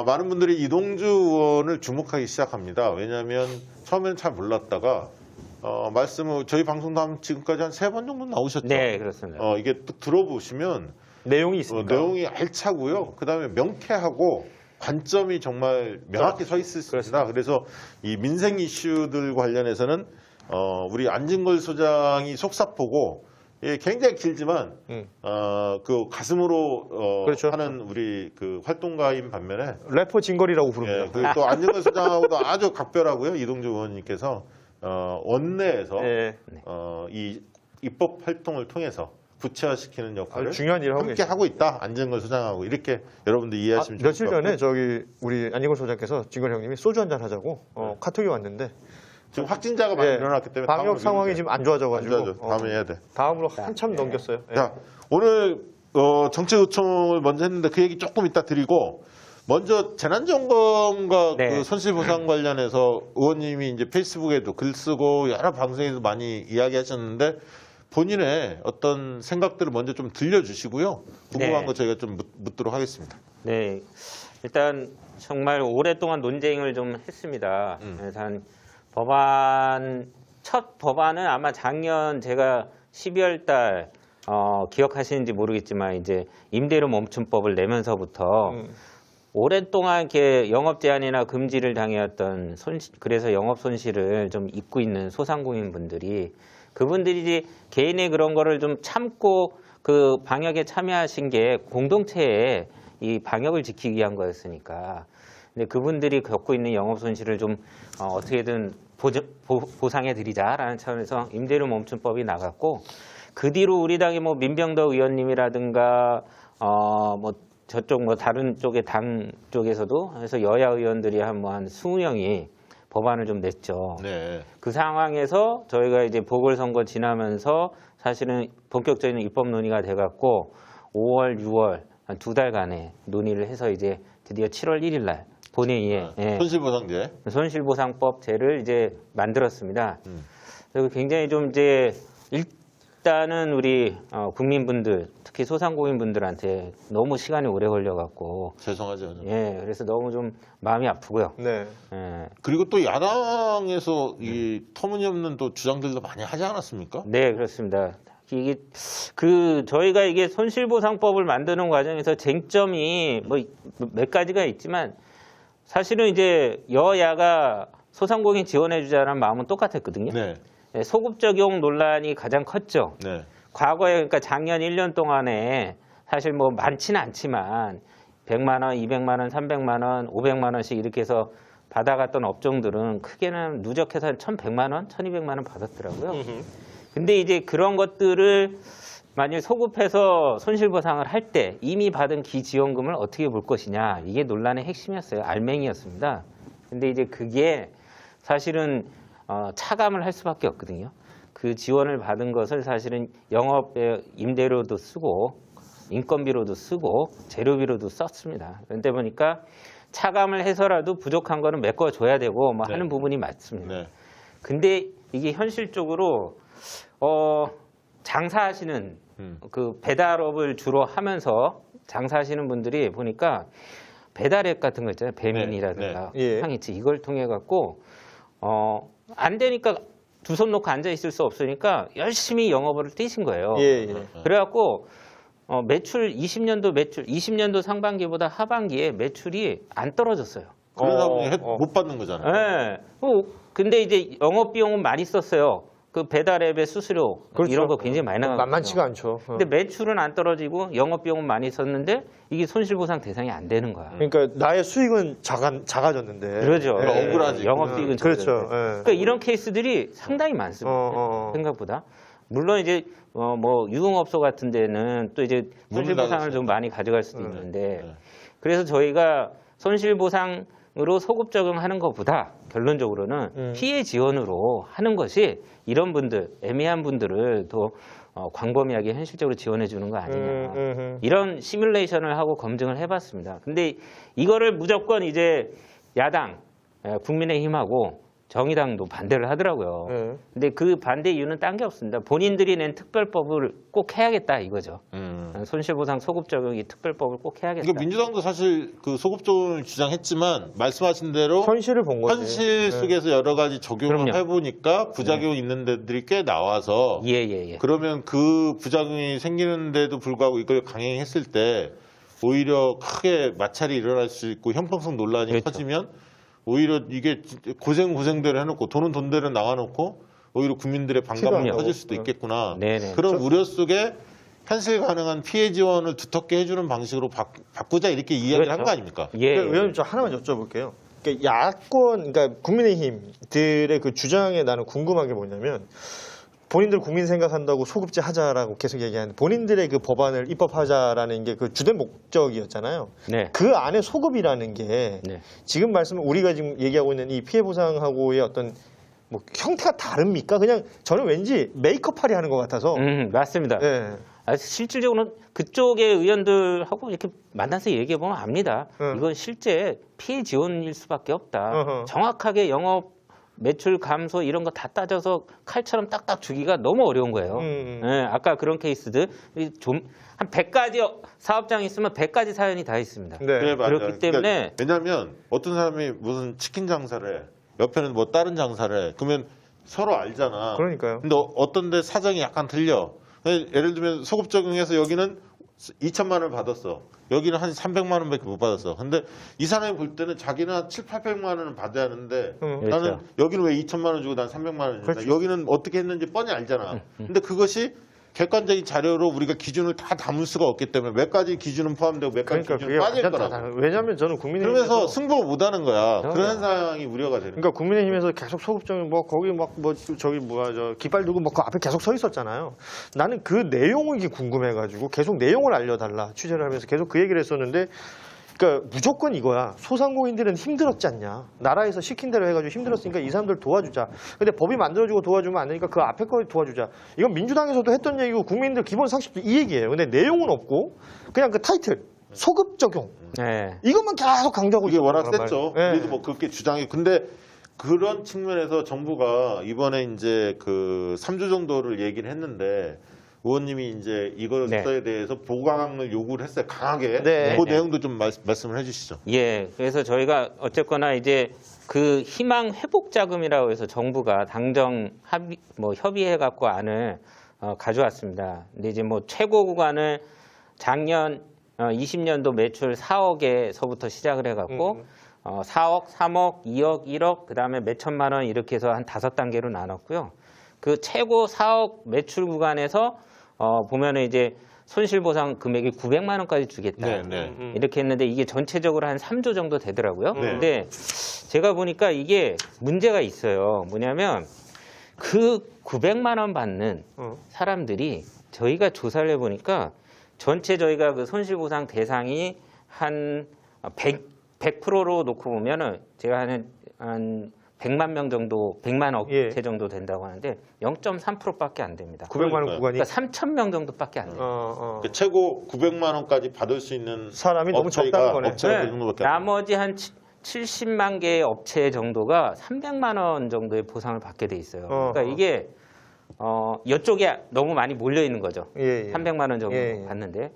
많은 분들이 이동주 의원을 주목하기 시작합니다. 왜냐하면 처음에는 잘 몰랐다가 말씀을 저희 방송도 지금까지 한 3번 정도 나오셨죠. 네, 그렇습니다. 이게 또 들어보시면 내용이 있습니다. 내용이 알차고요. 그다음에 명쾌하고 관점이 정말 명확히 서 있습니다. 그렇습니다. 그래서 이 민생 이슈들 관련해서는 우리 안진걸 소장이 속사포고 굉장히 길지만 그 가슴으로 그렇죠. 하는 우리 그 활동가인 반면에 래퍼 진거리라고 부릅니다. 그리고 또 안진걸 소장하고도 아주 각별하고요. 이동주 의원님께서 원내에서 네. 이 입법 활동을 통해서 구체화시키는 역할을 아주 중요한 일을 하고 함께 계십니다. 하고 있다. 안진걸 소장하고 이렇게 여러분들 이해하시면 좋을 며칠 것 같고요. 전에 저기 우리 안진걸 소장께서 진걸 형님이 소주 한잔 하자고 카톡이 왔는데 지금 확진자가 많이 예, 일어났기 때문에 방역 다음으로 상황이 미루자. 지금 안 좋아져가지고 안 좋아져. 다음에 해야 돼. 다음으로 한참 넘겼어요. 예. 자, 오늘 정책 요청을 먼저 했는데 그 얘기 조금 이따 드리고 먼저 재난점검과 네. 그 손실보상 관련해서 의원님이 이제 페이스북에도 글 쓰고 여러 방송에도 많이 이야기하셨는데 본인의 어떤 생각들을 먼저 좀 들려주시고요. 궁금한 네. 거 저희가 좀 묻도록 하겠습니다. 네, 일단 정말 오랫동안 논쟁을 좀 했습니다. 그래서 첫 법안은 아마 작년 제가 12월 달 기억하시는지 모르겠지만 이제 임대료 멈춤법을 내면서부터 오랫동안 이렇게 영업 제한이나 금지를 당해왔던 그래서 영업 손실을 좀 입고 있는 소상공인분들이 그분들이 이제 개인의 그런 거를 좀 참고 그 방역에 참여하신 게 공동체의 이 방역을 지키기 위한 거였으니까. 근데 그분들이 겪고 있는 영업 손실을 좀 어떻게든 보상해 드리자라는 차원에서 임대료 멈춤법이 나갔고 그 뒤로 우리 당의 뭐 민병덕 의원님이라든가 뭐 저쪽 뭐 다른 쪽의 당 쪽에서도 해서 여야 의원들이 한 20명이 법안을 좀 냈죠. 네. 그 상황에서 저희가 이제 보궐선거 지나면서 사실은 본격적인 입법 논의가 돼갖고 5월, 6월 한 2달간의 논의를 해서 이제 드디어 7월 1일 날 본회의에 손실보상제. 손실보상법제를 이제 만들었습니다. 그리고 굉장히 좀 이제 일단은 우리 국민분들 특히 소상공인분들한테 너무 시간이 오래 걸려갖고 죄송하죠. 그래서 너무 좀 마음이 아프고요. 네. 그리고 또 야당에서 이 터무니없는 또 주장들도 많이 하지 않았습니까? 네, 그렇습니다. 이게 저희가 이게 손실보상법을 만드는 과정에서 쟁점이 뭐 몇 가지가 있지만 사실은 이제 여야가 소상공인 지원해주자는 마음은 똑같았거든요. 네. 소급 적용 논란이 가장 컸죠. 네. 과거에 그러니까 작년 1년 동안에 사실 뭐 많지는 않지만 100만 원, 200만 원, 300만 원, 500만 원씩 이렇게 해서 받아갔던 업종들은 크게는 누적해서 한 1,100만 원, 1,200만 원 받았더라고요. 근데 이제 그런 것들을 만약 소급해서 손실보상을 할 때 이미 받은 기지원금을 어떻게 볼 것이냐 이게 논란의 핵심이었어요. 알맹이였습니다. 근데 이제 그게 사실은 차감을 할 수밖에 없거든요. 그 지원을 받은 것을 사실은 영업에 임대료도 쓰고 인건비로도 쓰고 재료비로도 썼습니다. 그런데 보니까 차감을 해서라도 부족한 거는 메꿔줘야 되고 뭐 하는 부분이 맞습니다. 네. 근데 이게 현실적으로 장사하시는 그 배달업을 주로 하면서 장사하시는 분들이 보니까 배달앱 같은 거 있잖아요. 배민이라든가 네. 예. 상이치 이걸 통해 갖고 안 되니까 두 손 놓고 앉아 있을 수 없으니까 열심히 영업을 뛰신 거예요. 예. 그래갖고 매출 20년도 상반기보다 하반기에 매출이 안 떨어졌어요. 그러다 보니 못 받는 거잖아요. 네. 근데 이제 영업 비용은 많이 썼어요. 그 배달 앱의 수수료 그렇죠. 이런 거 굉장히 많이 나가거든요. 만만치가 않죠. 근데 매출은 안 떨어지고 영업 비용은 많이 썼는데 이게 손실보상 대상이 안 되는 거야. 그러니까 나의 수익은 작아졌는데. 그러죠. 그러니까 억울하지. 영업 비용은 그렇죠. 적어졌을 때. 그러니까 이런 케이스들이 상당히 많습니다. 생각보다. 물론 이제 뭐 유흥업소 같은 데는 또 이제 손실보상을 좀 많이 가져갈 수도 있는데 그래서 저희가 손실보상으로 소급 적용하는 것보다 결론적으로는 피해 지원으로 하는 것이 이런 분들 애매한 분들을 더 광범위하게 현실적으로 지원해 주는 거 아니냐 이런 시뮬레이션을 하고 검증을 해봤습니다. 근데 이거를 무조건 이제 야당 국민의힘하고 정의당도 반대를 하더라고요. 근데 그 반대 이유는 딴 게 없습니다. 본인들이 낸 특별법을 꼭 해야겠다 이거죠. 손실보상 소급 적용이 특별법을 꼭 해야겠다. 그러니까 민주당도 사실 그 소급 적용을 주장했지만 말씀하신 대로 현실을 본 거지. 현실 속에서 여러 가지 적용을 그럼요. 해보니까 부작용이 있는 데들이 꽤 나와서 예. 그러면 그 부작용이 생기는데도 불구하고 이걸 강행했을 때 오히려 크게 마찰이 일어날 수 있고 형평성 논란이 그렇죠. 커지면 오히려 이게 고생대로 해놓고 돈은 돈대로 나가놓고 오히려 국민들의 반감이 필요하다고. 커질 수도 있겠구나. 네네. 그런 우려 속에 현실 가능한 피해 지원을 두텁게 해주는 방식으로 바꾸자 이렇게 이야기를 한 그렇죠. 거 아닙니까? 예. 그러니까 의원님 저 하나만 여쭤볼게요. 그러니까 야권, 그러니까 국민의힘들의 그 주장에 나는 궁금한 게 뭐냐면 본인들 국민 생각한다고 소급제 하자라고 계속 얘기하는데 본인들의 그 법안을 입법하자라는 게 그 주된 목적이었잖아요. 네. 그 안에 소급이라는 게 네. 지금 우리가 지금 얘기하고 있는 이 피해 보상하고의 어떤 뭐 형태가 다릅니까? 그냥 저는 왠지 메이크업하려 하는 것 같아서. 맞습니다. 예. 실질적으로는 그쪽의 의원들하고 이렇게 만나서 얘기해 보면 압니다. 응. 이건 실제 피해 지원일 수밖에 없다. 어허. 정확하게 영업 매출 감소 이런 거 다 따져서 칼처럼 딱딱 주기가 너무 어려운 거예요. 예, 아까 그런 케이스들 좀 한 100가지 사업장이 있으면 100가지 사연이 다 있습니다. 네. 그래, 맞아요. 그렇기 때문에 왜냐하면 어떤 사람이 무슨 치킨 장사를 해. 옆에는 뭐 다른 장사를 해. 그러면 서로 알잖아. 그러니까요. 근데 어떤 데 사정이 약간 틀려. 예를 들면 소급 적용해서 여기는 2천만 원을 받았어. 여기는 한 300만 원밖에 못 받았어. 근데 이 사람이 볼 때는 자기는 한 7, 800만 원은 받아야 하는데 나는 그렇죠. 여기는 왜 2천만 원 주고 난 300만 원 주나. 그렇지. 여기는 어떻게 했는지 뻔히 알잖아. 근데 그것이 객관적인 자료로 우리가 기준을 다 담을 수가 없기 때문에 몇 가지 기준은 포함되고 몇 가지 그러니까 기준은 그게 빠질 완전 거라고. 왜냐하면 저는 국민의힘에서 그러면서 승부를 못하는 거야. 그럼요. 그런 현상이 우려가 되는 거야. 그러니까 국민의힘에서 계속 소급적인 뭐 거기 막 뭐 저기 뭐야 저 깃발 들고 뭐 그 앞에 계속 서 있었잖아요. 나는 그 내용이 이게 궁금해가지고 계속 내용을 알려달라 취재를 하면서 계속 그 얘기를 했었는데. 그러니까 무조건 이거야. 소상공인들은 힘들었지 않냐. 나라에서 시킨 대로 해가지고 힘들었으니까 이 사람들 도와주자. 근데 법이 만들어주고 도와주면 안 되니까 그 앞에 거 도와주자. 이건 민주당에서도 했던 얘기고 국민들 기본 상식도 이 얘기예요. 근데 내용은 없고 그냥 그 타이틀 소급 적용 네. 이것만 계속 강조하고 이게 있는 워낙 거란 셌죠. 말이에요. 우리도 뭐 그렇게 주장해. 근데 그런 측면에서 정부가 이번에 이제 그 3주 정도를 얘기를 했는데 의원님이 이제 이것에 네. 대해서 보강을 요구를 했어요. 강하게. 네. 그 네. 내용도 좀 말씀을 해주시죠. 예, 그래서 저희가 어쨌거나 이제 그 희망 회복 자금이라고 해서 정부가 당정 협의해 갖고 안을 가져왔습니다. 근데 이제 뭐 최고 구간을 작년 20년도 매출 4억에서부터 시작을 해 갖고 4억, 3억, 2억, 1억, 그다음에 몇 천만 원 이렇게 해서 한 5단계로 나눴고요. 그 최고 4억 매출 구간에서 보면은 이제 손실보상 금액이 900만 원까지 주겠다. 네, 네. 이렇게 했는데 이게 전체적으로 한 3조 정도 되더라고요. 네. 근데 제가 보니까 이게 문제가 있어요. 뭐냐면 그 900만 원 받는 사람들이 저희가 조사를 해보니까 전체 저희가 그 손실보상 대상이 한 100%로 놓고 보면은 제가 한 100만 명 정도, 100만 업체 예. 정도 된다고 하는데 0.3%밖에 안 됩니다. 900만 원 그러니까요. 구간이 그러니까 3천 명 정도밖에 안 돼요. 그 최고 900만 원까지 받을 수 있는 사람이 너무 적다는 거네. 업체가 그 정도밖에 안 돼요. 나머지 한 70만 개의 업체 정도가 300만 원 정도의 보상을 받게 돼 있어요. 그러니까 이게 이쪽에 너무 많이 몰려 있는 거죠. 예, 예. 300만 원 정도 예, 예. 받는데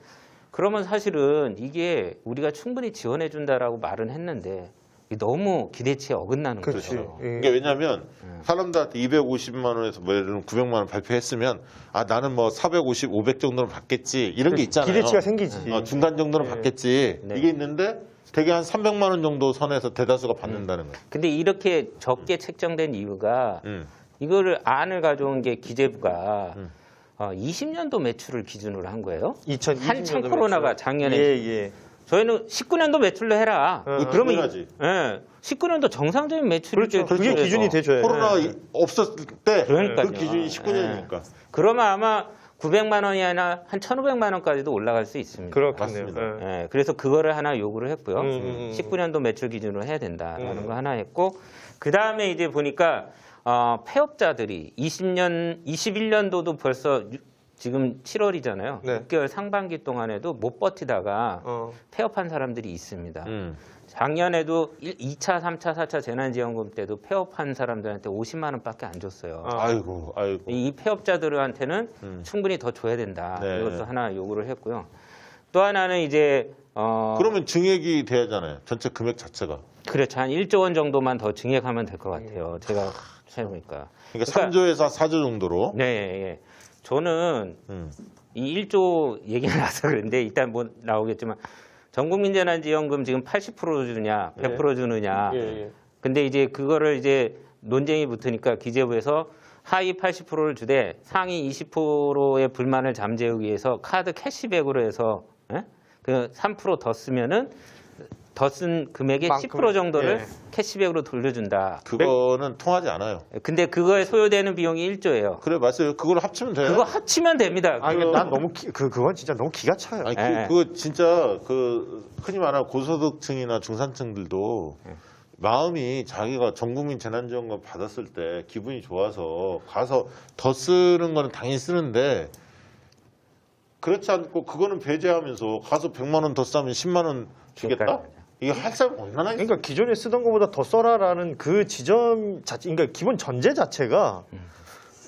그러면 사실은 이게 우리가 충분히 지원해 준다라고 말은 했는데 이게 너무 기대치에 어긋나는 그렇지. 거죠. 예. 이게 왜냐하면 사람들한테 250만 원에서 뭐 예를 들면 900만 원 발표했으면 아 나는 뭐 450, 500 정도는 받겠지 이런 게 있잖아요. 기대치가 생기지. 중간 정도는 받겠지 네. 이게 있는데 되게 한 300만 원 정도 선에서 대다수가 받는다는 거예요. 근데 이렇게 적게 책정된 이유가 이거를 안을 가져온 게 기재부가 20년도 매출을 기준으로 한 거예요. 2020년도 한참 코로나가 작년에 예. 저희는 19년도 매출로 해라. 그러면 당연하지. 19년도 정상적인 매출이 그렇죠. 그게 기준이 되죠. 코로나가 없었을 때 그 그러니까요. 기준이 19년이니까. 그러면 아마 900만 원이 아니라 한 1,500만 원까지도 올라갈 수 있습니다. 그렇겠네요. 맞습니다. 예. 예, 그래서 그거를 하나 요구를 했고요. 19년도 매출 기준으로 해야 된다라는 거 하나 했고 그 다음에 이제 보니까 폐업자들이 21년도도 벌써 지금 7월이잖아요. 네. 6개월 상반기 동안에도 못 버티다가 어. 폐업한 사람들이 있습니다. 음. 작년에도 2차, 3차, 4차 재난지원금 때도 폐업한 사람들한테 50만 원밖에 안 줬어요. 아이고. 이 폐업자들한테는 음. 충분히 더 줘야 된다. 네. 이것도 하나 요구를 했고요. 또 하나는 이제 그러면 증액이 돼야잖아요. 전체 금액 자체가. 그렇죠. 한 1조 원 정도만 더 증액하면 될 것 같아요. 제가 해보니까. 그러니까 3조에서 4조 정도로. 네, 예. 저는 음. 이 1조 얘기 나와서 그런데 일단 뭐 나오겠지만 전국민 재난지원금 지금 80% 주느냐, 100% 주느냐. 예. 근데 이제 그거를 이제 논쟁이 붙으니까 기재부에서 하위 80%를 주되 상위 20%의 불만을 잠재우기 위해서 카드 캐시백으로 해서 그 3% 더 쓰면은 더 쓴 금액의 만큼, 10% 정도를 예. 캐시백으로 돌려준다. 그거는 통하지 않아요. 근데 그거에 소요되는 비용이 1조예요. 그래, 맞아요. 그걸 합치면 돼요. 그거 합치면 됩니다. 아니 그거. 난 너무 그건 진짜 너무 기가 차요. 아니, 예. 그거 진짜 흔히 말하는 고소득층이나 중산층들도 마음이 자기가 전국민 재난지원금 받았을 때 기분이 좋아서 가서 더 쓰는 거는 당연히 쓰는데 그렇지 않고 그거는 배제하면서 가서 100만 원 더 싸면 10만 원 주겠다? 그러니까요. 이게 할 사람 얼마나 있어? 그러니까 기존에 쓰던 것보다 더 써라라는 그 지점 자체, 그러니까 기본 전제 자체가,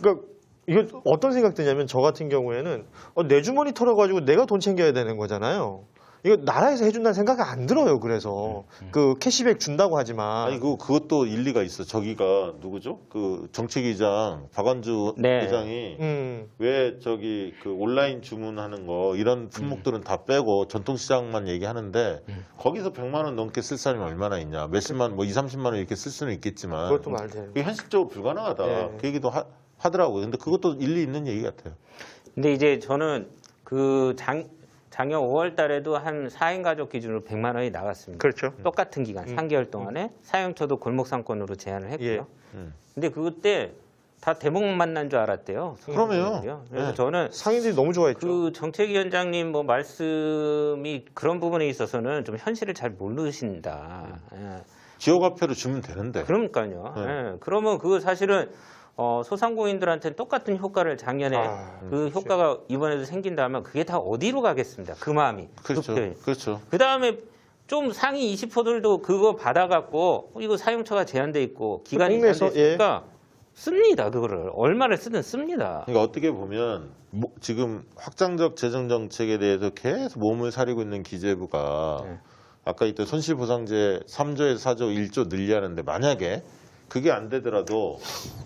그러니까 이거 어떤 생각 드냐면 저 같은 경우에는 내 주머니 털어가지고 내가 돈 챙겨야 되는 거잖아요. 이거 나라에서 해준다는 생각이 안 들어요. 그래서 그 캐시백 준다고 하지만 아니 그것도 일리가 있어. 저기가 누구죠? 그 정책위장 박완주 네. 회장이 음, 왜 그 온라인 주문하는 거 이런 품목들은 다 빼고 전통시장만 얘기하는데 거기서 100만 원 넘게 쓸 사람이 얼마나 있냐. 몇십만 뭐 2, 30만 원 이렇게 쓸 수는 있겠지만 그것도 말돼요. 그게 현실적으로 불가능하다. 네. 그 얘기도 하더라고요. 근데 그것도 일리 있는 얘기 같아요. 근데 이제 저는 그 작년 5월 달에도 한 4인 가족 기준으로 100만 원이 나갔습니다. 그렇죠. 똑같은 기간, 3개월 동안에 사용처도 골목상권으로 제한을 했고요. 예. 근데 그때 다 대목 만난 줄 알았대요. 그러면요. 그래서 네. 저는 상인들이 너무 좋아했죠. 그 정책위원장님 뭐 말씀이 그런 부분에 있어서는 좀 현실을 잘 모르신다. 예. 지역화폐로 주면 되는데. 그러니까요. 네. 예. 그러면 그거 사실은 소상공인들한테는 똑같은 효과를 작년에 그 효과가 이번에도 생긴다면 그게 다 어디로 가겠습니다. 그 마음이. 그렇죠. 그렇죠. 그 다음에 좀 상위 20%들도 그거 받아갖고 이거 사용처가 제한돼 있고 기간이 국내에서, 제한돼 있으니까 씁니다. 그거를 얼마를 쓰든 씁니다. 그러니까 어떻게 보면 지금 확장적 재정 정책에 대해서 계속 몸을 사리고 있는 기재부가 네. 아까 이때 손실보상제 3조에서 4조 1조 늘리하는데 만약에 그게 안 되더라도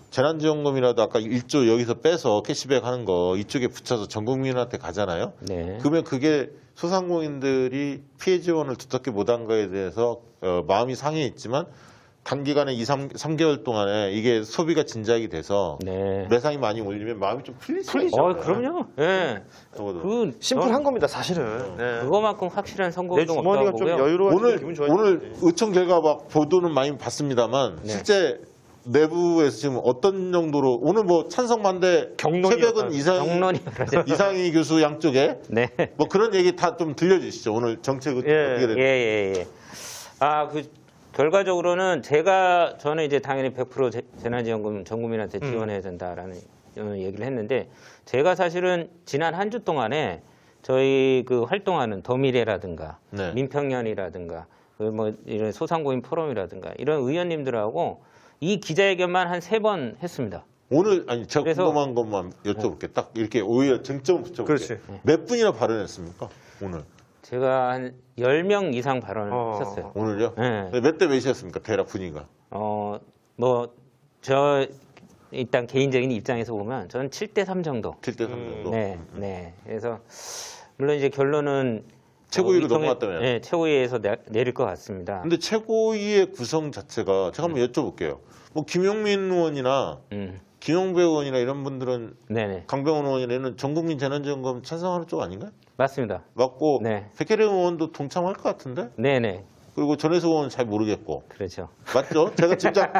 재난지원금이라도 아까 1조 여기서 빼서 캐시백 하는 거 이쪽에 붙여서 전 국민한테 가잖아요. 네. 그러면 그게 소상공인들이 피해 지원을 두텁게 못한 거에 대해서 마음이 상해 있지만 단기간에 3개월 동안에 이게 소비가 진작이 돼서 네. 매상이 많이 올리면 마음이 좀 풀릴 수 있죠. 그럼요. 예. 그 심플한 겁니다, 사실은. 네. 그거만큼 확실한 내 성공이 주머니가 없다고 좀 보고요. 여유로워지면 기분 좋아지지. 오늘 의총 결과 막 보도는 많이 봤습니다만 네. 실제 내부에서 지금 어떤 정도로 오늘 뭐 찬성 반대 경론이었다. 최백은 경론이었죠. 이상희 교수 양쪽에 네. 뭐 그런 얘기 다 좀 들려주시죠. 오늘 정책 어떻게 됐는지. 예. 결과적으로는 저는 이제 당연히 100% 재난지원금 전 국민한테 지원해야 된다라는 얘기를 했는데 제가 사실은 지난 한 주 동안에 저희 그 활동하는 더미래라든가 네. 민평연이라든가 그 뭐 이런 소상공인 포럼이라든가 이런 의원님들하고 이 기자회견만 한 3번 했습니다. 오늘 아니 제가 그래서- 궁금한 것만 여쭤볼게. 딱 이렇게 오히려 쟁점 붙여볼게. 그렇지. 몇 분이나 발언했습니까? 오늘. 제가 한 10명 이상 발언을 했었어요. 오늘요? 네. 몇 대 몇이었습니까? 대략 분위기가. 일단 개인적인 입장에서 보면 저는 7대 3 정도. 7대 3 정도. 네. 그래서 물론 이제 결론은 최고위로 의총에- 넘어갔다며요. 네, 최고위에서 내릴 것 같습니다. 근데 최고위의 구성 자체가 제가 한번 여쭤볼게요. 뭐 김용민 의원이나 김용배 의원이나 이런 분들은 네네. 강병원 의원이라는 전국민 재난지원금 찬성하는 쪽 아닌가요? 맞습니다. 맞고 네. 백혜령 의원도 동참할 것 같은데? 네네. 그리고 전혜수 의원은 잘 모르겠고 그렇죠. 맞죠? 제가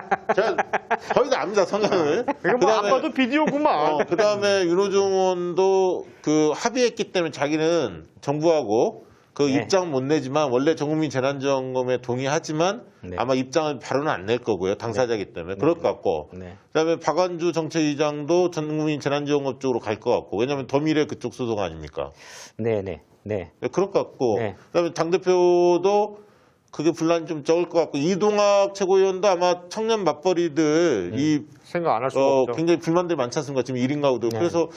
거의 다 압니다 성향을. 이거 뭐 안 봐도 비디오구만. 그다음에 윤호중 의원도 그 합의했기 때문에 자기는 정부하고 그 네. 입장 못 내지만 원래 전국민 재난지원금에 동의하지만 네. 아마 입장을 바로는 안 낼 거고요. 당사자이기 때문에. 그럴 것 같고. 네. 그다음에 박완주 정책위장도 전국민 재난지원금 쪽으로 갈 것 같고. 왜냐하면 더 미래 그쪽 소속 아닙니까? 네. 그럴 것 같고. 네. 그다음에 당대표도 그게 분란이 좀 적을 것 같고. 이동학 최고위원도 아마 청년 맞벌이들 이 생각 안 할 수가 없죠. 굉장히 불만들이 많지 않습니까? 지금 1인 가구들. 네. 그래서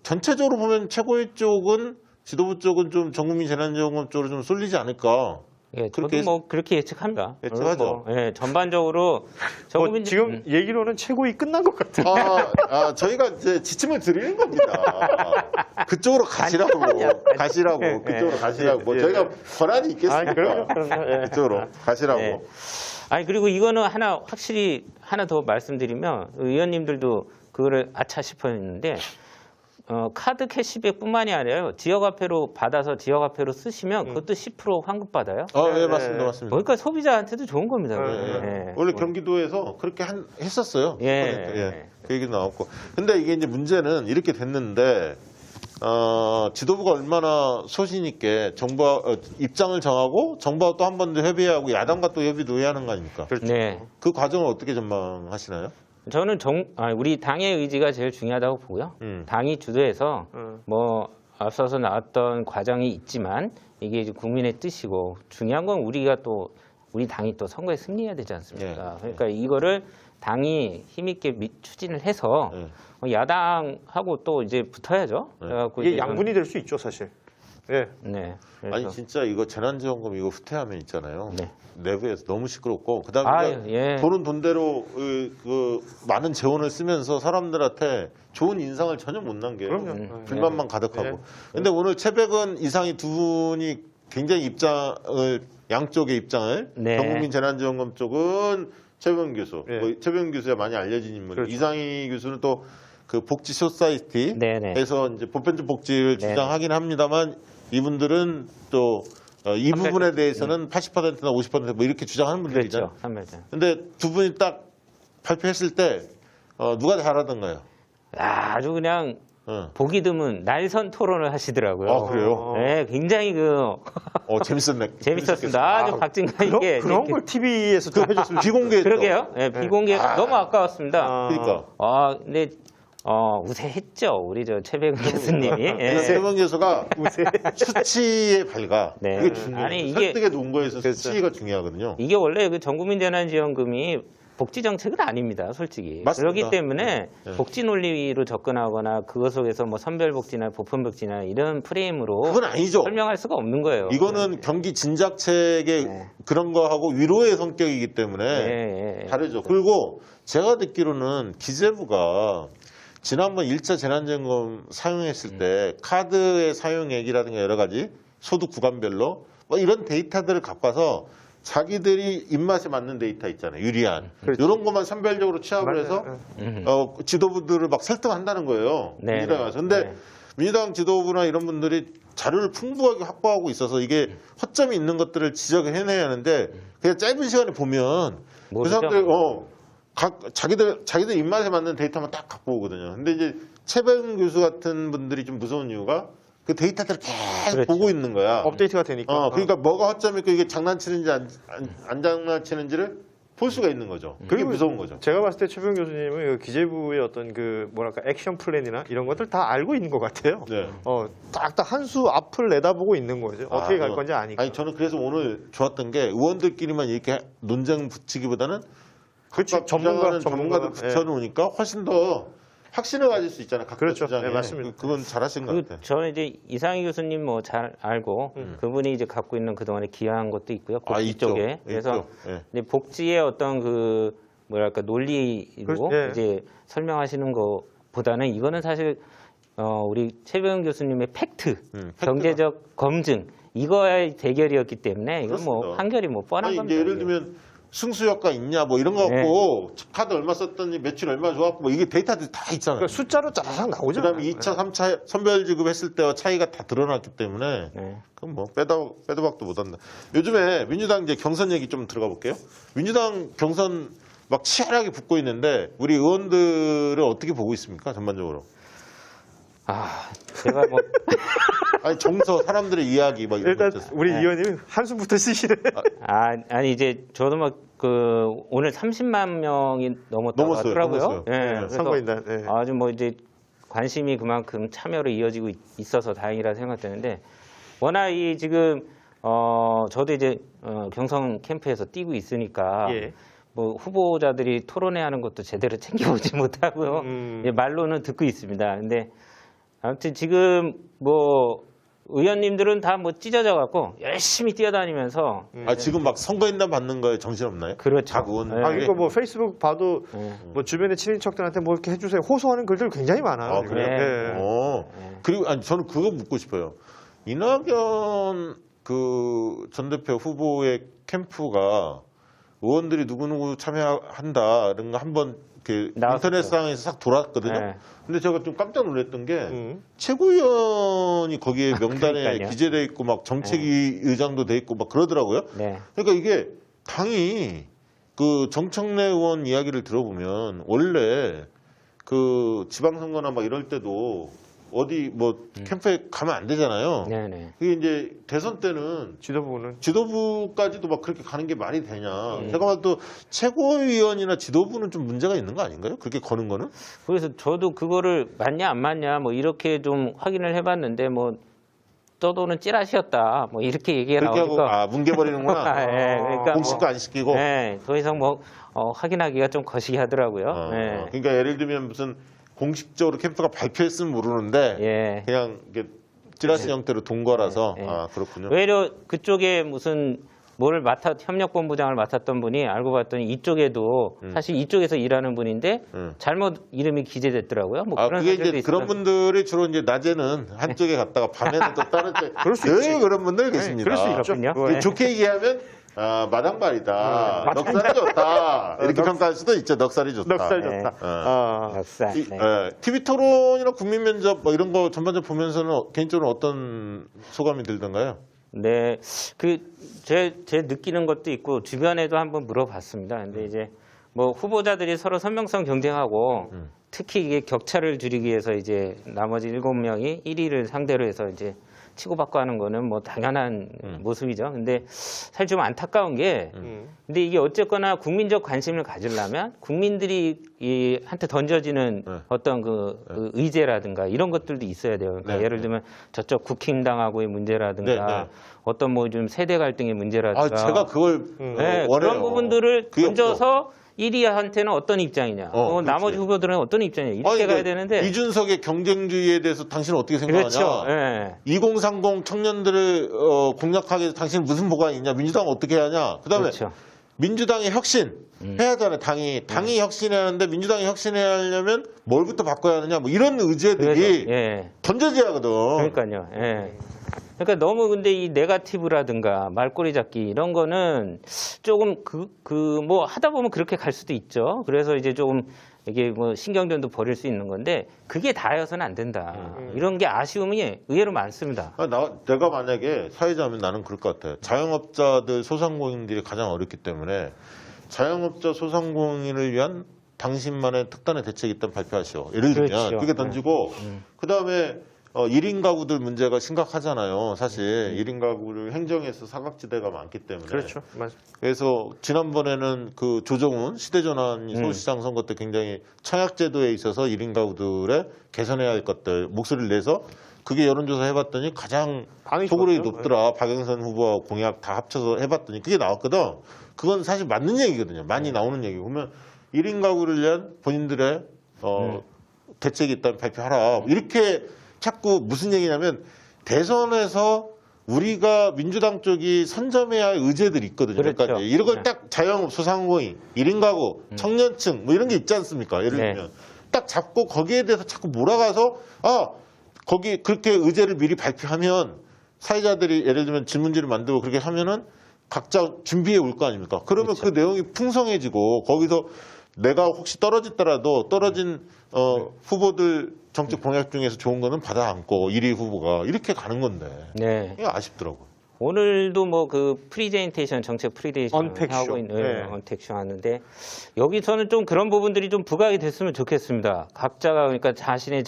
전체적으로 보면 최고위 쪽은 지도부 쪽은 좀 전국민 재난지원금 쪽으로 좀 쏠리지 않을까. 예, 저도 그렇게 뭐 그렇게 예측합니다. 예측하죠. 예, 전반적으로 전국민 지금 얘기로는 최고위 끝난 것 같아요. 저희가 이제 지침을 드리는 겁니다. 그쪽으로 가시라고. 가시라고. 예, 그쪽으로 예. 가시라고. 뭐 예, 저희가 예. 권한이 있겠습니까? 그럼요. 예. 그쪽으로 가시라고. 예. 아니 그리고 이거는 하나 확실히 하나 더 말씀드리면 의원님들도 그거를 아차 싶었는데 카드 캐시백뿐만이 아니라 지역화폐로 받아서 지역화폐로 쓰시면 그것도 10% 환급 받아요. 예, 맞습니다. 맞습니다. 그러니까 소비자한테도 좋은 겁니다. 예, 예. 원래 경기도에서 그렇게 했었어요. 예. 그 얘기 나왔고. 근데 이게 이제 문제는 이렇게 됐는데, 지도부가 얼마나 소신 있게 정부 입장을 정하고 정부와 또 한 번 더 협의하고 야당과 또 협의 논의하는 거 아닙니까? 네. 그 과정을 어떻게 전망하시나요? 저는 우리 당의 의지가 제일 중요하다고 보고요. 당이 주도해서 뭐 앞서서 나왔던 과정이 있지만 이게 이제 국민의 뜻이고 중요한 건 우리 당이 또 선거에 승리해야 되지 않습니까? 예. 그러니까 이거를 당이 힘있게 추진을 해서 야당하고 또 이제 붙어야죠. 그래갖고 이게 이제 양분이 될 수 있죠, 사실. 예. 네. 그래서 아니 진짜 이거 재난지원금 이거 후퇴하면 있잖아요. 네. 내부에서 너무 시끄럽고 그다음에 예. 돈은 돈대로 그 많은 재원을 쓰면서 사람들한테 좋은 인상을 전혀 못 남겨요. 그럼요. 불만만 가득하고. 예. 근데 오늘 최백은 이상이 두 분이 굉장히 양쪽의 입장을 네. 전국민 재난지원금 쪽은 최백은 교수, 예. 뭐 최백은 교수야 많이 알려진 인물. 그렇죠. 이상희 교수는 또 그 복지 소사이티에서 네네. 이제 보편적 복지를 네. 주장하긴 합니다만 이분들은 또 이 부분에 대해서는 80%나 50%뭐 이렇게 주장하는 분들이잖아요. 그렇죠. 선배들. 근데 두 분이 딱 발표했을 때 누가 잘하던가요? 아주 그냥 보기 드문 날선 토론을 하시더라고요. 아, 그래요? 네, 굉장히 재밌었네. 재밌었습니다. 아주 박진감 있게. 그런 걸 TV에서 또 해줬으면 비공개. 그러게요. 네, 비공개 너무 아까웠습니다. 그러니까. 근데 우세했죠. 우리 저 최백은 교수님이. 예. 최백은 교수가 수치에 밝아. 네. 그게 중요해요. 아니, 이게- 설득에 논거에서 수치가 중요하거든요. 이게 원래 그 전국민 재난지원금이 복지 정책은 아닙니다, 솔직히. 맞습니다. 그렇기 때문에 네. 복지 논리로 접근하거나 그것 속에서 뭐 선별복지나 보편복지나 이런 프레임으로 그건 아니죠. 설명할 수가 없는 거예요. 이거는 경기 진작책의 네. 그런 거하고 위로의 성격이기 때문에 예. 다르죠. 그리고 제가 듣기로는 기재부가 지난번 1차 재난지원금 사용했을 때 카드의 사용액이라든가 여러 가지 소득 구간별로 뭐 이런 데이터들을 갖고 와서 자기들이 입맛에 맞는 데이터 있잖아요. 유리한. 이런 것만 선별적으로 취합을 해서 지도부들을 막 설득한다는 거예요. 네, 민주당에 와서. 근데 네. 민주당 지도부나 이런 분들이 자료를 풍부하게 확보하고 있어서 이게 허점이 있는 것들을 지적해내야 하는데 그냥 짧은 시간에 보면 그 모르죠. 사람들 자기들 입맛에 맞는 데이터만 딱 갖고 오거든요. 근데 이제 최백은 교수 같은 분들이 좀 무서운 이유가 그 데이터들을 계속 그렇죠. 보고 있는 거야. 업데이트가 되니까. 그러니까 뭐가 허점이 있고 이게 장난치는지 안 장난치는지를 볼 수가 있는 거죠. 그게 무서운 거죠. 제가 봤을 때 최병 교수님은 그 기재부의 어떤 그 뭐랄까 액션 플랜이나 이런 것들 다 알고 있는 것 같아요. 네. 딱딱 한 수 앞을 내다보고 있는 거죠. 어떻게 갈 건지 아니까. 아니 저는 그래서 오늘 좋았던 게 의원들끼리만 이렇게 논쟁 붙이기보다는 그렇지. 각각 주장하는 전문가들 전문가가, 붙여놓으니까 훨씬 더 확신을 가질 수 있잖아요. 각각 그렇죠. 주장에. 네, 맞습니다. 그건 잘하신 것 같아요. 저는 이제 이상희 교수님 뭐 잘 알고 그분이 이제 갖고 있는 그동안에 기여한 것도 있고요. 복지 있죠. 쪽에. 그래서 있죠. 예. 이제 복지의 어떤 그 뭐랄까 논리로 예. 이제 설명하시는 것보다는 이거는 사실 우리 최병은 교수님의 팩트, 팩트가. 경제적 검증 이거의 대결이었기 때문에 이건 뭐 그렇습니다. 판결이 뭐 뻔한 아니 겁니다. 이제 예를 이게. 들면 승수효과 있냐 뭐 이런 거 갖고 카드 얼마 썼더니 매출 얼마 좋았고 뭐 이게 데이터들이 다 있잖아요. 그러니까 숫자로 짜라락 나오잖아요. 그다음에 2차, 3차 선별 지급했을 때와 차이가 다 드러났기 때문에 네. 그럼 뭐 빼도 박도 못한다. 요즘에 민주당 이제 경선 얘기 좀 들어가 볼게요. 민주당 경선 막 치열하게 붙고 있는데 우리 의원들은 어떻게 보고 있습니까? 전반적으로. 제가 뭐 아니 정서, 사람들의 이야기 막 이런 거 일단 있었어요. 우리 의원님 한숨부터 쉬시네. 아니 이제 저도 막 오늘 30만 명이 넘었다고 넘었어요. 하더라고요. 예, 네, 그래서 선거인단. 네. 아주 뭐 이제 관심이 그만큼 참여로 이어지고 있어서 다행이라 생각되는데 워낙 이 지금 저도 이제 경선 캠프에서 뛰고 있으니까 예. 뭐 후보자들이 토론회 하는 것도 제대로 챙겨보지 못하고요. 예, 말로는 듣고 있습니다. 근데 아무튼 지금 뭐 의원님들은 다 뭐 찢어져 갖고 열심히 뛰어다니면서 지금 막 선거인단 받는 거에 정신 없나요? 그렇죠. 각 의원들. 네. 그러니까 뭐 페이스북 봐도 뭐 주변의 친인척들한테 뭐 이렇게 해주세요 호소하는 글들 굉장히 많아요. 지금. 그래요? 네. 그리고 저는 그거 묻고 싶어요. 이낙연 그 전 대표 후보의 캠프가 의원들이 누구누구 참여한다 이런 거 한번 이렇게 나왔었죠. 인터넷상에서 싹 돌았거든요. 네. 근데 제가 좀 깜짝 놀랐던 게 최고위원이 거기에 명단에 그러니까요. 기재돼 있고 막 정책위 의장도 돼 있고 막 그러더라고요. 네. 그러니까 이게 당이 그 정청래 의원 이야기를 들어보면 원래 그 지방선거나 막 이럴 때도 어디 뭐 캠프에 가면 안 되잖아요. 네네. 그게 이제 대선 때는 지도부는 지도부까지도 막 그렇게 가는 게 말이 되냐. 제가 봐도 또 최고위원이나 지도부는 좀 문제가 있는 거 아닌가요? 그렇게 거는 거는? 그래서 저도 그거를 맞냐 안 맞냐 뭐 이렇게 좀 확인을 해봤는데 뭐 떠도는 찌라시였다 뭐 이렇게 얘기가 그렇게 하고 나오니까 뭉개버리는구나. 예, 그러니까 공식도 안 시키고. 더 이상 뭐 확인하기가 좀 거시기 하더라고요. 예. 그러니까 예를 들면 무슨 공식적으로 캠프가 발표했으면 모르는데 예. 그냥 이게 찌라시 형태로 돈 거라서 예. 그렇군요. 오히려 그쪽에 무슨 뭘 협력본부장을 맡았던 분이 알고 봤더니 이쪽에도 사실 이쪽에서 일하는 분인데 잘못 이름이 기재됐더라고요. 뭐 그런 그게 사실도 이제 그런 있어서. 분들이 주로 이제 낮에는 한쪽에 갔다가 밤에는 또 다른 쪽. 그럴 수 늘 있지. 그런 분들 계십니다. 그럴 수 있죠. 그렇군요. 그거. 네. 좋게 얘기하면 마당발이다. 넉살이 좋다. 이렇게 평가할 수도 있죠. 넉살이 좋다. 넉살 네. 좋다. 역사. 네. TV 토론이나 국민 면접 뭐 이런 거 전반적으로 보면서는 개인적으로 어떤 소감이 들던가요? 네, 제 느끼는 것도 있고 주변에도 한번 물어봤습니다. 근데 이제 뭐 후보자들이 서로 선명성 경쟁하고 특히 이게 격차를 줄이기 위해서 이제 나머지 7명이 1위를 상대로 해서 이제 치고받고 하는 거는 뭐 당연한 모습이죠. 근데 사실 좀 안타까운 게 근데 이게 어쨌거나 국민적 관심을 가지려면 국민들이 한테 던져지는 어떤 그 의제라든가 이런 것들도 있어야 돼요. 그러니까 네, 예를 들면 저쪽 국힘당하고의 문제라든가 네, 네. 어떤 뭐 좀 세대 갈등의 문제라든가 제가 그걸 네, 원해요. 그런 부분들을 그게 던져서 1위한테는 어떤 입장이냐, 그렇지. 나머지 후보들은 어떤 입장이냐 이렇게 가야 되는데 이준석의 경쟁주의에 대해서 당신은 어떻게 생각하냐? 그렇죠. 예. 2030 청년들을 공략하기 위해서 당신은 무슨 보관이 있냐? 민주당 어떻게 하냐? 그다음에 그렇죠. 민주당의 혁신 해야 하잖아요. 당이 혁신해야 하는데 민주당이 혁신해야 하려면 뭘부터 바꿔야 하느냐? 뭐 이런 의제들이 그래서, 예. 던져져야 하거든. 그러니까요. 예. 그러니까 너무 근데 이 네거티브라든가 말꼬리 잡기 이런 거는 조금 뭐 하다 보면 그렇게 갈 수도 있죠. 그래서 이제 조금 이게 뭐 신경전도 벌일 수 있는 건데 그게 다여서는 안 된다. 이런 게 아쉬움이 의외로 많습니다. 내가 만약에 사회자면 나는 그럴 것 같아. 자영업자들, 소상공인들이 가장 어렵기 때문에 자영업자, 소상공인을 위한 당신만의 특단의 대책이 있다면 발표하시오. 예를 들면 그렇죠. 그게 던지고 그다음에 1인 가구들 문제가 심각하잖아요. 사실 1인 가구를 행정에서 사각지대가 많기 때문에. 그렇죠. 맞아요. 그래서 지난번에는 그 조정훈 시대전환 서울시장 선거 때 굉장히 청약제도에 있어서 1인 가구들의 개선해야 할 것들 목소리를 내서 그게 여론조사 해봤더니 가장 반응이 소구력이 좋았죠. 높더라. 박영선 후보와 공약 다 합쳐서 해봤더니 그게 나왔거든. 그건 사실 맞는 얘기거든요. 많이 나오는 얘기고. 그러면 1인 가구를 위한 본인들의 대책이 있다면 발표하라. 이렇게 자꾸 무슨 얘기냐면 대선에서 우리가 민주당 쪽이 선점해야 할 의제들이 있거든요. 그렇죠. 몇 가지. 이런 걸 딱 자영업, 소상공인, 1인 가구, 청년층 뭐 이런 게 있지 않습니까? 예를 네. 들면 딱 잡고 거기에 대해서 자꾸 몰아가서 거기 그렇게 의제를 미리 발표하면 사회자들이 예를 들면 질문지를 만들고 그렇게 하면은 각자 준비해 올 거 아닙니까? 그러면 그렇죠. 그 내용이 풍성해지고 거기서 내가 혹시 떨어졌더라도 떨어진 후보들 정책 공약 중에서 좋은 거는 받아 안고 1위 후보가 이렇게 가는 건데 네. 이게 아쉽더라고요. 오늘도 뭐 그 프리젠테이션 정책 프리젠테이션 언택쇼. 하고 있는 네. 언택쇼 하는데 여기서는 좀 그런 부분들이 좀 부각이 됐으면 좋겠습니다. 각자가 그러니까 자신의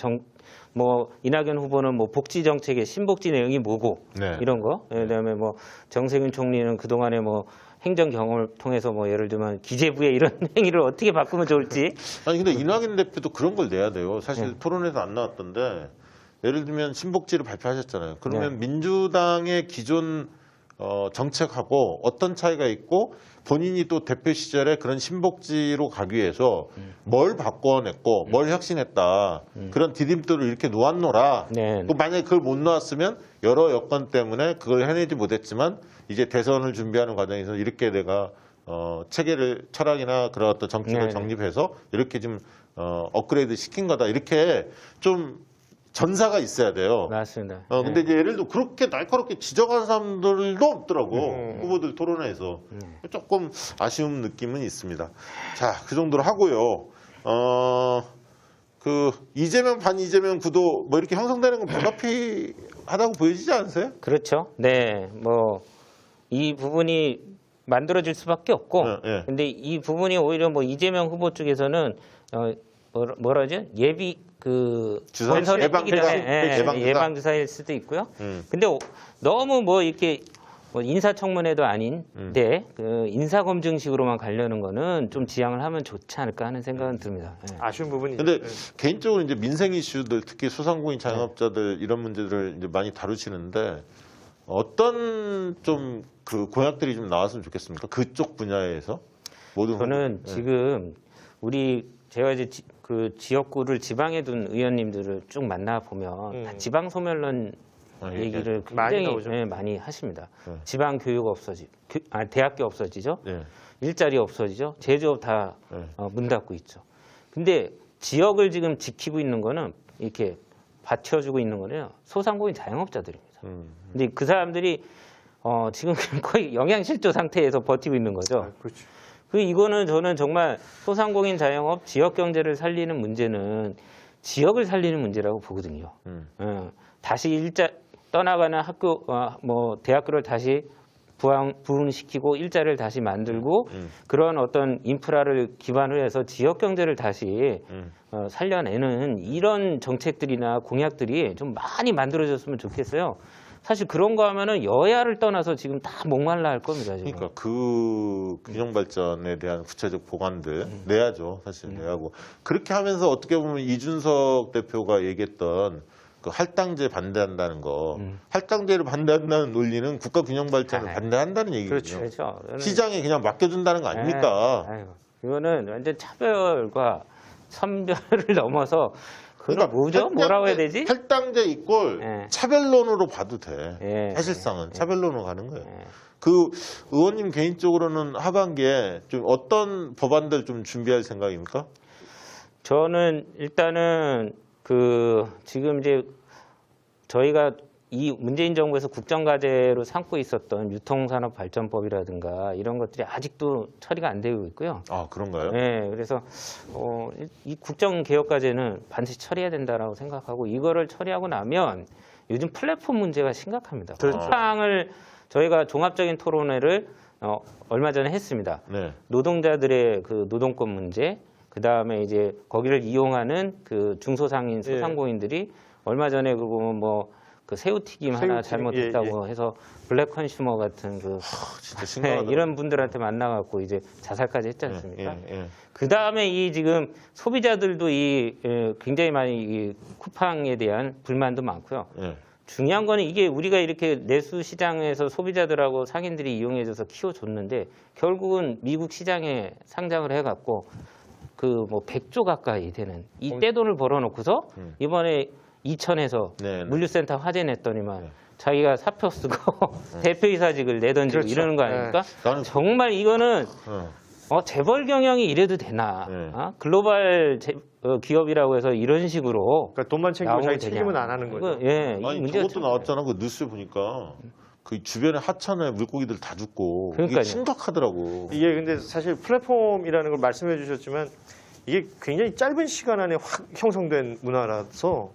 뭐 이낙연 후보는 뭐 복지 정책의 신복지 내용이 뭐고 네. 이런 거. 그다음에 뭐 정세균 총리는 그동안에 뭐 행정 경험을 통해서 뭐 예를 들면 기재부의 이런 행위를 어떻게 바꾸면 좋을지. 아니 근데 이낙연 대표도 그런 걸 내야 돼요. 사실 토론에서 안 나왔던데 예를 들면 신복지를 발표하셨잖아요. 그러면 민주당의 기존 정책하고 어떤 차이가 있고 본인이 또 대표 시절에 그런 신복지로 가기 위해서 뭘 바꿔냈고 뭘 혁신했다. 그런 디딤돌을 이렇게 놓았노라. 네. 또 만약에 그걸 못 놓았으면 여러 여건 때문에 그걸 해내지 못했지만 이제 대선을 준비하는 과정에서 이렇게 내가 체계를 철학이나 그런 어떤 정책을 네. 정립해서 이렇게 좀 업그레이드 시킨 거다. 이렇게 좀 전사가 있어야 돼요. 맞습니다. 근데 이제 예를 들어 그렇게 날카롭게 지적하는 사람들도 없더라고. 후보들 토론회에서. 조금 아쉬운 느낌은 있습니다. 자, 그 정도로 하고요. 그 이재명 반 이재명 구도 뭐 이렇게 형성되는 건 불가피하다고 보여지지 않으세요? 그렇죠. 네. 뭐 이 부분이 만들어질 수밖에 없고, 예. 근데 이 부분이 오히려 뭐 이재명 후보 쪽에서는 뭐라죠? 예비 그 주사? 본선에 예방 뛰기 전에 주사? 예방 주사? 예방 주사일 수도 있고요. 근데 너무 뭐 이렇게 뭐 인사청문회도 아닌데 그 인사검증식으로만 가려는 거는 좀 지양을 하면 좋지 않을까 하는 생각은 듭니다. 예. 아쉬운 부분이. 근데 있죠. 개인적으로 이제 민생 이슈들 특히 소상공인 자영업자들 이런 문제들을 이제 많이 다루시는데 어떤 좀 그 공약들이 좀 나왔으면 좋겠습니까? 그쪽 분야에서 모든 저는 후보- 지금 제가 이제 그 지역구를 지방에 둔 의원님들을 쭉 만나 보면 다 지방 소멸론 얘기를 많이 굉장히 나오죠. 많이 하십니다. 지방 교육 대학교 없어지죠. 예. 일자리 없어지죠. 제조업 다 네. 문 닫고 있죠. 근데 지역을 지금 지키고 있는 거는 이렇게 받쳐주고 있는 거는요. 소상공인 자영업자들입니다. 근데 그 사람들이 지금 거의 영양실조 상태에서 버티고 있는 거죠. 그렇죠. 이거는 저는 정말 소상공인 자영업 지역 경제를 살리는 문제는 지역을 살리는 문제라고 보거든요. 다시 떠나가는 학교, 뭐 대학교를 다시 부흥시키고 일자리를 다시 만들고 그런 어떤 인프라를 기반으로 해서 지역 경제를 다시 살려내는 이런 정책들이나 공약들이 좀 많이 만들어졌으면 좋겠어요. 사실 그런 거 하면은 여야를 떠나서 지금 다 목말라 할 겁니다. 지금. 그러니까 그 균형 발전에 대한 구체적 보관들 내야죠. 사실 내야고 그렇게 하면서 어떻게 보면 이준석 대표가 얘기했던 그 할당제 반대한다는 거, 할당제를 반대한다는 논리는 국가 균형 발전을 반대한다는 얘기거든요. 그렇죠. 시장에 그냥 맡겨준다는 거 아닙니까? 아이고, 이거는 완전 차별과 선별을 넘어서 뭐죠? 뭐라고 해야 되지? 할당제 이꼴 예. 차별론으로 봐도 돼. 예. 사실상은 차별론으로 가는 거예요. 예. 그 의원님 개인적으로는 하반기에 좀 어떤 법안들 좀 준비할 생각입니까? 저는 일단은 지금 이제 저희가 이 문재인 정부에서 국정과제로 삼고 있었던 유통산업발전법이라든가 이런 것들이 아직도 처리가 안 되고 있고요. 아 그런가요? 네, 그래서 이 국정개혁과제는 반드시 처리해야 된다라고 생각하고 이거를 처리하고 나면 요즘 플랫폼 문제가 심각합니다. 그렇죠. 쿠팡을 저희가 종합적인 토론회를 얼마 전에 했습니다. 네. 노동자들의 그 노동권 문제, 그 다음에 이제 거기를 이용하는 그 중소상인 소상공인들이 얼마 전에 그 새우튀김 하나 새우튀김, 잘못했다고 해서 블랙 컨슈머 같은 진짜 심각하다. 이런 분들한테 만나갖고 이제 자살까지 했지 않습니까? 예. 그 다음에 이 지금 소비자들도 굉장히 많이 이 쿠팡에 대한 불만도 많고요. 예. 중요한 거는 이게 우리가 이렇게 내수 시장에서 소비자들하고 상인들이 이용해줘서 키워줬는데 결국은 미국 시장에 상장을 해갖고 그 뭐 100조 가까이 되는 이 떼돈을 벌어놓고서 이번에 이천에서 네. 물류센터 화재 냈더니만 자기가 사표 쓰고 대표이사직을 내던지고 그렇죠. 이러는 거 아닙니까? 나는 정말 이거는 재벌 경영이 이래도 되나? 글로벌 기업이라고 해서 이런 식으로 그러니까 돈만 챙기고 나오면 자기 되냐? 책임은 안 하는 거죠. 이 아니 문제가 저것도 참- 나왔잖아. 그 뉴스 보니까 그 주변에 하천에 물고기들 다 죽고 그러니까요. 이게 심각하더라고. 이게 근데 사실 플랫폼이라는 걸 말씀해 주셨지만 이게 굉장히 짧은 시간 안에 확 형성된 문화라서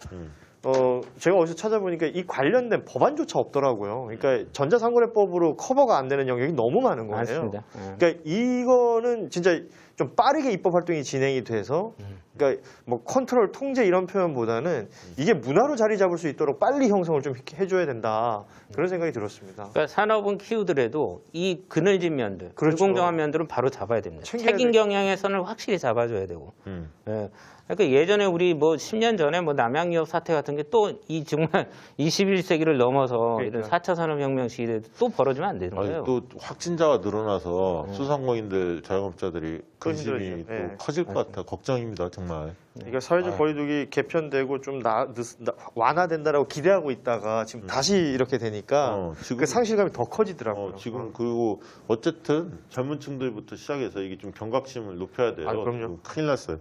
제가 어디서 찾아보니까 이 관련된 법안조차 없더라고요. 그러니까 전자상거래법으로 커버가 안 되는 영역이 너무 많은 거예요. 맞습니다. 그러니까 이거는 진짜 좀 빠르게 입법 활동이 진행이 돼서, 그러니까 뭐 컨트롤, 통제 이런 표현보다는 이게 문화로 자리 잡을 수 있도록 빨리 형성을 좀 해줘야 된다. 그런 생각이 들었습니다. 그러니까 산업은 키우더라도 이 그늘진 면들, 그렇죠. 불공정한 면들은 바로 잡아야 됩니다. 챙겨야 책임 경영의 선을 확실히 잡아줘야 되고. 음. 예. 그러니까 예전에 우리 뭐 10년 전에 뭐 남양유업 사태 같은 게 또 이 정말 21세기를 넘어서 이런 그러니까. 4차 산업혁명 시대에 또 벌어지면 안 되는 아니, 거예요. 또 확진자가 늘어나서 소상공인들, 자영업자들이 또 근심이 힘들어지죠. 또 예. 커질 것 같아. 걱정입니다, 정말. 그러니까 사회적 아. 거리두기 개편되고 좀 완화된다라고 기대하고 있다가 지금 다시 이렇게 되니까 지금 그 상실감이 더 커지더라고요. 지금 그리고 어쨌든 젊은 층들부터 시작해서 이게 좀 경각심을 높여야 돼요. 아, 그럼요. 큰일 났어요.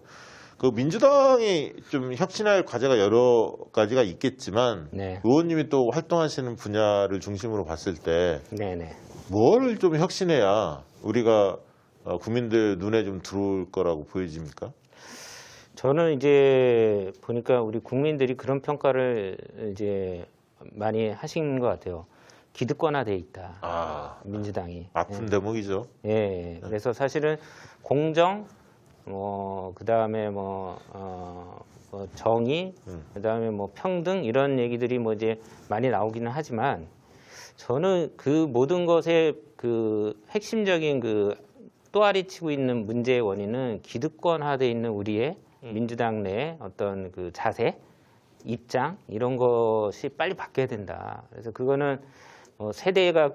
그 민주당이 좀 혁신할 과제가 여러 가지가 있겠지만 네. 의원님이 또 활동하시는 분야를 중심으로 봤을 때 네네. 뭘 좀 혁신해야 우리가 국민들 눈에 좀 들어올 거라고 보여집니까? 저는 이제 보니까 우리 국민들이 그런 평가를 이제 많이 하신 것 같아요. 기득권화돼 있다. 아, 민주당이. 아픈 대목이죠. 예. 그래서 사실은 공정, 그다음에 정의, 그다음에 뭐 평등 이런 얘기들이 뭐 이제 많이 나오기는 하지만 저는 그 모든 것의 그 핵심적인 그 또아리 치고 있는 문제의 원인은 기득권화돼 있는 우리의 민주당 내 어떤 그 자세, 입장 이런 것이 빨리 바뀌어야 된다. 그래서 그거는 세대가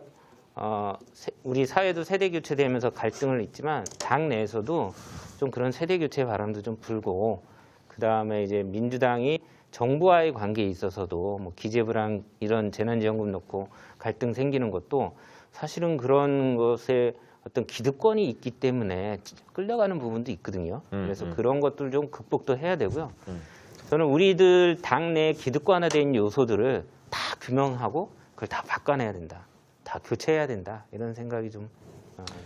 우리 사회도 세대 교체되면서 갈등을 있지만 당 내에서도 좀 그런 세대 교체 바람도 좀 불고 그 다음에 이제 민주당이 정부와의 관계에 있어서도 뭐 기재부랑 이런 재난지원금 넣고 갈등 생기는 것도 사실은 그런 것에 어떤 기득권이 있기 때문에 끌려가는 부분도 있거든요. 그래서 그런 것들 좀 극복도 해야 되고요. 저는 우리들 당내 기득권화된 있는 요소들을 다 규명하고 그걸 다 바꿔내야 된다. 다 교체해야 된다. 이런 생각이 좀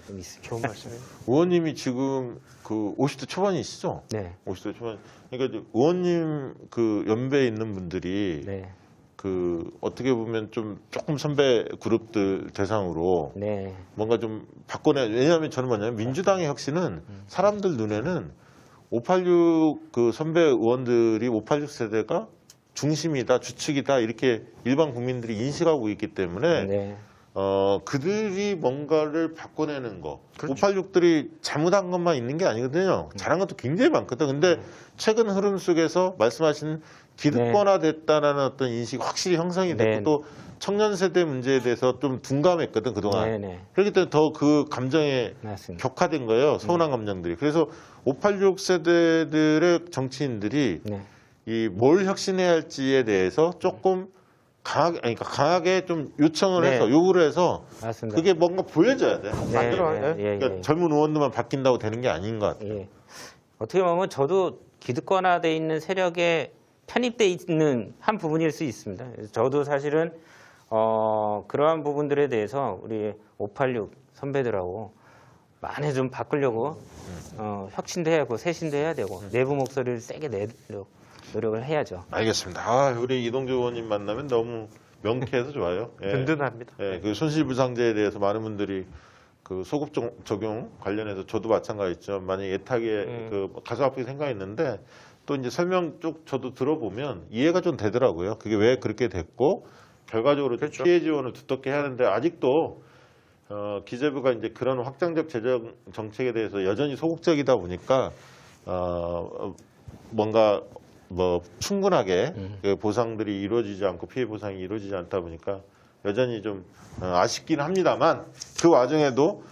있습니다. 좋은 말씀이에요. 의원님이 지금 그 50대 초반이시죠? 네. 50대 초반. 그러니까 이제 의원님 그 연배에 있는 분들이 네. 그 어떻게 보면 좀 조금 선배 그룹들 대상으로 네. 뭔가 좀 바꿔내. 왜냐하면 저는 뭐냐면 민주당의 혁신은 사람들 눈에는 586 그 선배 의원들이 586 세대가 중심이다, 주축이다 이렇게 일반 국민들이 인식하고 있기 때문에 네. 그들이 뭔가를 바꿔내는 거. 그렇죠. 586들이 잘못한 것만 있는 게 아니거든요. 잘한 것도 굉장히 많거든. 근데 최근 흐름 속에서 말씀하신 기득권화됐다라는 어떤 인식이 확실히 형성이 됐고 네. 또 청년 세대 문제에 대해서 좀 둔감했거든 그동안. 네. 네. 그렇기 때문에 더 그 감정에 맞습니다. 격화된 거예요. 서운한 감정들이. 그래서 586 세대들의 정치인들이 네. 이 뭘 혁신해야 할지에 대해서 조금 강하게 좀 요청을 네. 해서 요구를 해서 맞습니다. 그게 뭔가 보여져야 돼. 만들어야 그러니까 젊은 의원들만 바뀐다고 되는 게 아닌 것 같아요. 예. 어떻게 보면 저도 기득권화돼 있는 세력에 편입돼 있는 한 부분일 수 있습니다. 그래서 저도 사실은 그러한 부분들에 대해서 우리 586 선배들하고 많이 좀 바꾸려고 혁신도 해야 하고 쇄신도 해야 되고 내부 목소리를 세게 내려고 노력을 해야죠. 알겠습니다. 아, 우리 이동주 의원님 만나면 너무 명쾌해서 좋아요. 예. 든든합니다. 예, 그 손실부상제에 대해서 많은 분들이 그 소급 적용 관련해서 저도 마찬가지죠. 만약 애타게 그 가슴 아프게 생각했는데 또 이제 설명 쭉 저도 들어보면 이해가 좀 되더라고요. 그게 왜 그렇게 됐고 결과적으로 그렇죠. 피해 지원을 두텁게 해야 하는데 아직도 기재부가 이제 그런 확장적 재정 정책에 대해서 여전히 소극적이다 보니까 뭔가 뭐 충분하게 그 보상들이 이루어지지 않고 피해 보상이 이루어지지 않다 보니까 여전히 좀 아쉽긴 합니다만 그 와중에도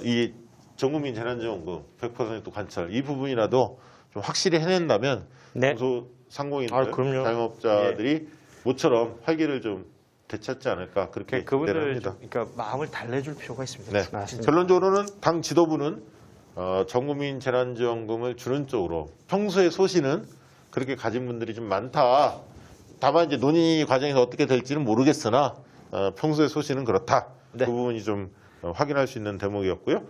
이 전국민 재난지원금 100% 관철 이 부분이라도 좀 확실히 해낸다면 네. 중소상공인들, 그럼요. 자영업자들이 모처럼 활기를 좀 되찾지 않을까 그렇게 기대를 그분들 합니다. 그러니까 마음을 달래줄 필요가 있습니다. 네. 맞습니다. 결론적으로는 당 지도부는 전국민 재난지원금을 주는 쪽으로 평소의 소신은 그렇게 가진 분들이 좀 많다. 다만 이제 논의 과정에서 어떻게 될지는 모르겠으나 평소의 소신은 그렇다. 네. 그 부분이 좀 확인할 수 있는 대목이었고요.